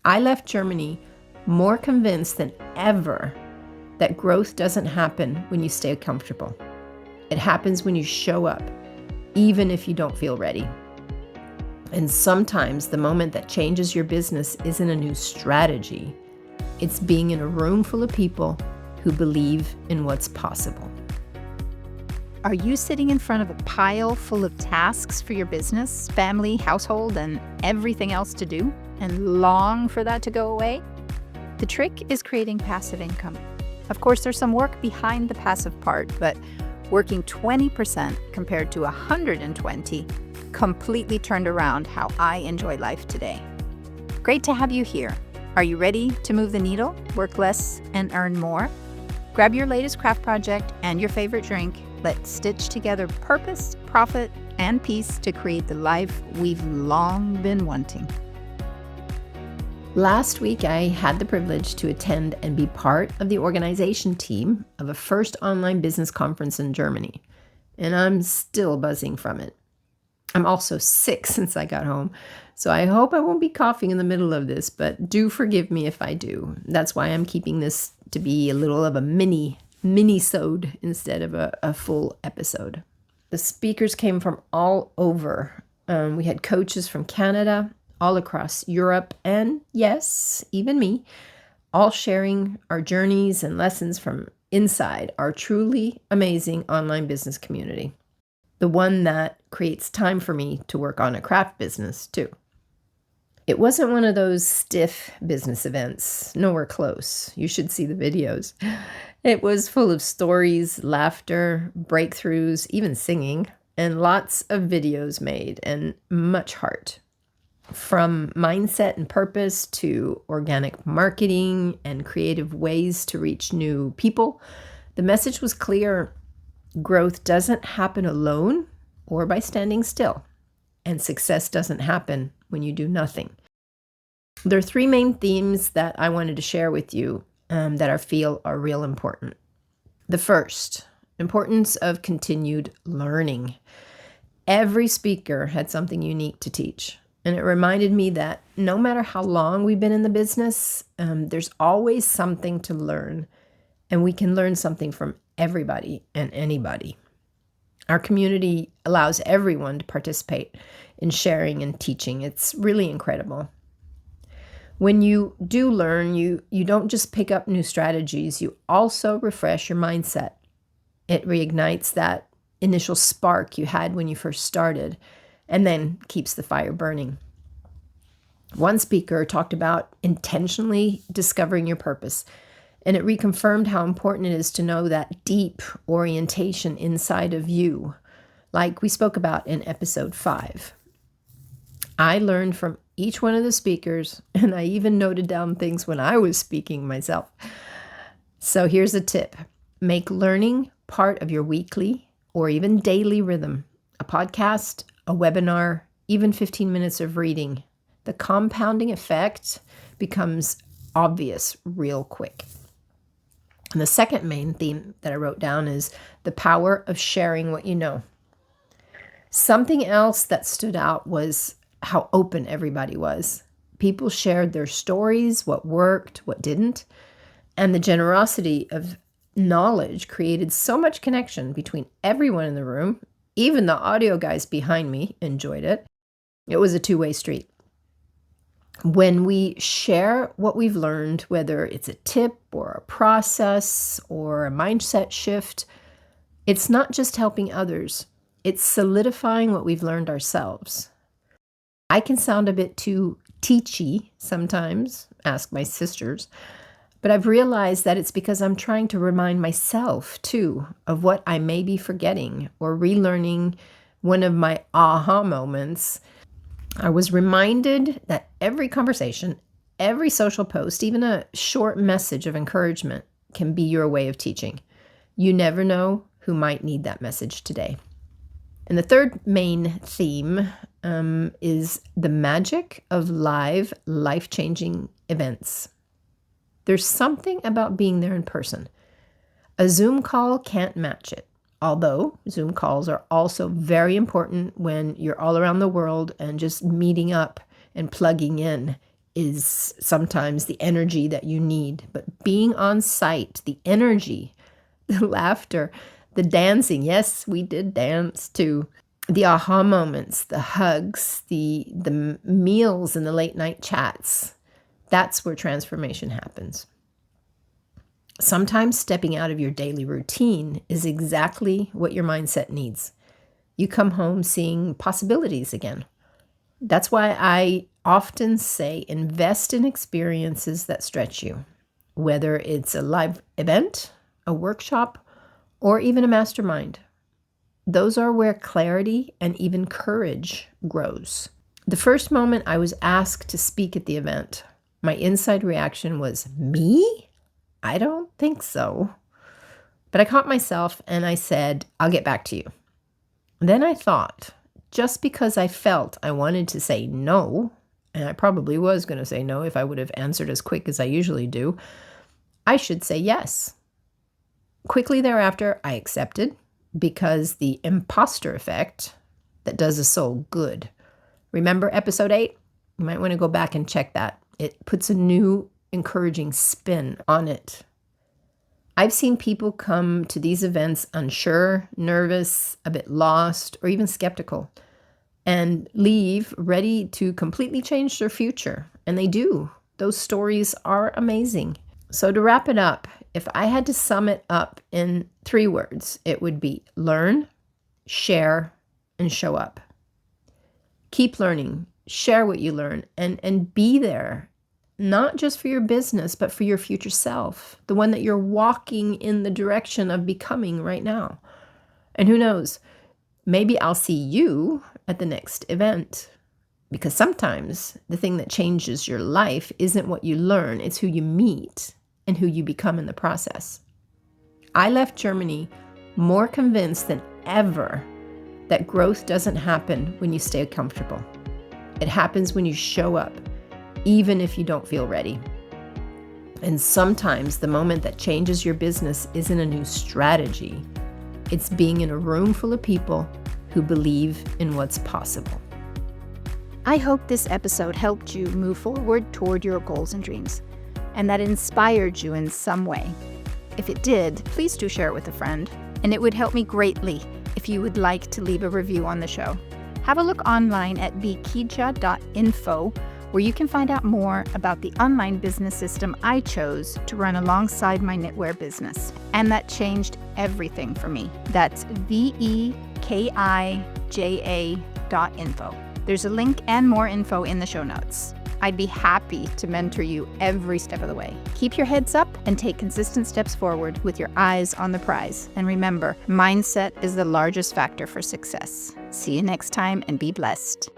I left Germany more convinced than ever that growth doesn't happen when you stay comfortable. It happens when you show up, even if you don't feel ready. And sometimes the moment that changes your business isn't a new strategy. It's being in a room full of people who believe in what's possible. Are you sitting in front of a pile full of tasks for your business, family, household, and everything else to do, and long for that to go away? The trick is creating passive income. Of course, there's some work behind the passive part, but working 20% compared to 120 completely turned around how I enjoy life today. Great to have you here. Are you ready to move the needle, work less, and earn more? Grab your latest craft project and your favorite drink. Let's stitch together purpose, profit, and peace to create the life we've long been wanting. Last week, I had the privilege to attend and be part of the organization team of a first online business conference in Germany, and I'm still buzzing from it. I'm also sick since I got home, so I hope I won't be coughing in the middle of this, but do forgive me if I do. That's why I'm keeping this to be a little of a mini-sode instead of a full episode. The speakers came from all over. We had coaches from Canada, all across Europe, and yes, even me, all sharing our journeys and lessons from inside our truly amazing online business community. The one that creates time for me to work on a craft business too. It wasn't one of those stiff business events, nowhere close. You should see the videos. It was full of stories, laughter, breakthroughs, even singing, and lots of videos made and much heart. From mindset and purpose to organic marketing and creative ways to reach new people, the message was clear. Growth doesn't happen alone or by standing still, and success doesn't happen when you do nothing. There are three main themes that I wanted to share with you that I feel are real important. The first, importance of continued learning. Every speaker had something unique to teach, and it reminded me that no matter how long we've been in the business, there's always something to learn, and we can learn something from everybody and anybody. Our community allows everyone to participate in sharing and teaching. It's really incredible. When you do learn, you don't just pick up new strategies, you also refresh your mindset. It reignites that initial spark you had when you first started, and then keeps the fire burning. One speaker talked about intentionally discovering your purpose, and it reconfirmed how important it is to know that deep orientation inside of you, like we spoke about in episode 5. I learned from each one of the speakers, and I even noted down things when I was speaking myself. So here's a tip. Make learning part of your weekly or even daily rhythm. A podcast, a webinar, even 15 minutes of reading. The compounding effect becomes obvious real quick. And the second main theme that I wrote down is the power of sharing what you know. Something else that stood out was how open everybody was. People shared their stories, what worked, what didn't, and the generosity of knowledge created so much connection between everyone in the room. Even the audio guys behind me enjoyed it. It was a two-way street. When we share what we've learned, whether it's a tip or a process or a mindset shift, it's not just helping others, it's solidifying what we've learned ourselves. I can sound a bit too teachy sometimes, ask my sisters, but I've realized that it's because I'm trying to remind myself too of what I may be forgetting or relearning. One of my aha moments, I was reminded that every conversation, every social post, even a short message of encouragement can be your way of teaching. You never know who might need that message today. And the third main theme is the magic of live, life-changing events. There's something about being there in person. A Zoom call can't match it, although Zoom calls are also very important when you're all around the world and just meeting up and plugging in is sometimes the energy that you need. But being on site, the energy, the laughter, the dancing. Yes, we did dance too. The aha moments, the hugs, the meals and the late night chats. That's where transformation happens. Sometimes stepping out of your daily routine is exactly what your mindset needs. You come home seeing possibilities again. That's why I often say invest in experiences that stretch you, whether it's a live event, a workshop, or even a mastermind. Those are where clarity and even courage grows. The first moment I was asked to speak at the event, my inside reaction was, me? I don't think so. But I caught myself and I said, I'll get back to you. Then I thought, just because I felt I wanted to say no, and I probably was going to say no if I would have answered as quick as I usually do, I should say yes. Quickly thereafter, I accepted, because the imposter effect that does a soul good. Remember episode 8? You might want to go back and check that. It puts a new encouraging spin on it. I've seen people come to these events unsure, nervous, a bit lost, or even skeptical, and leave ready to completely change their future. And they do. Those stories are amazing. So to wrap it up, if I had to sum it up in 3 words, it would be learn, share, and show up. Keep learning, share what you learn, and be there, not just for your business, but for your future self, the one that you're walking in the direction of becoming right now. And who knows, maybe I'll see you at the next event. Because sometimes the thing that changes your life isn't what you learn, it's who you meet and who you become in the process. I left Germany more convinced than ever that growth doesn't happen when you stay comfortable. It happens when you show up, even if you don't feel ready. And sometimes the moment that changes your business isn't a new strategy. It's being in a room full of people who believe in what's possible. I hope this episode helped you move forward toward your goals and dreams, and that inspired you in some way. If it did, please do share it with a friend, and it would help me greatly if you would like to leave a review on the show. Have a look online at vikija.info, where you can find out more about the online business system I chose to run alongside my knitwear business, and that changed everything for me. That's vikija.info. There's a link and more info in the show notes. I'd be happy to mentor you every step of the way. Keep your heads up and take consistent steps forward with your eyes on the prize. And remember, mindset is the largest factor for success. See you next time and be blessed.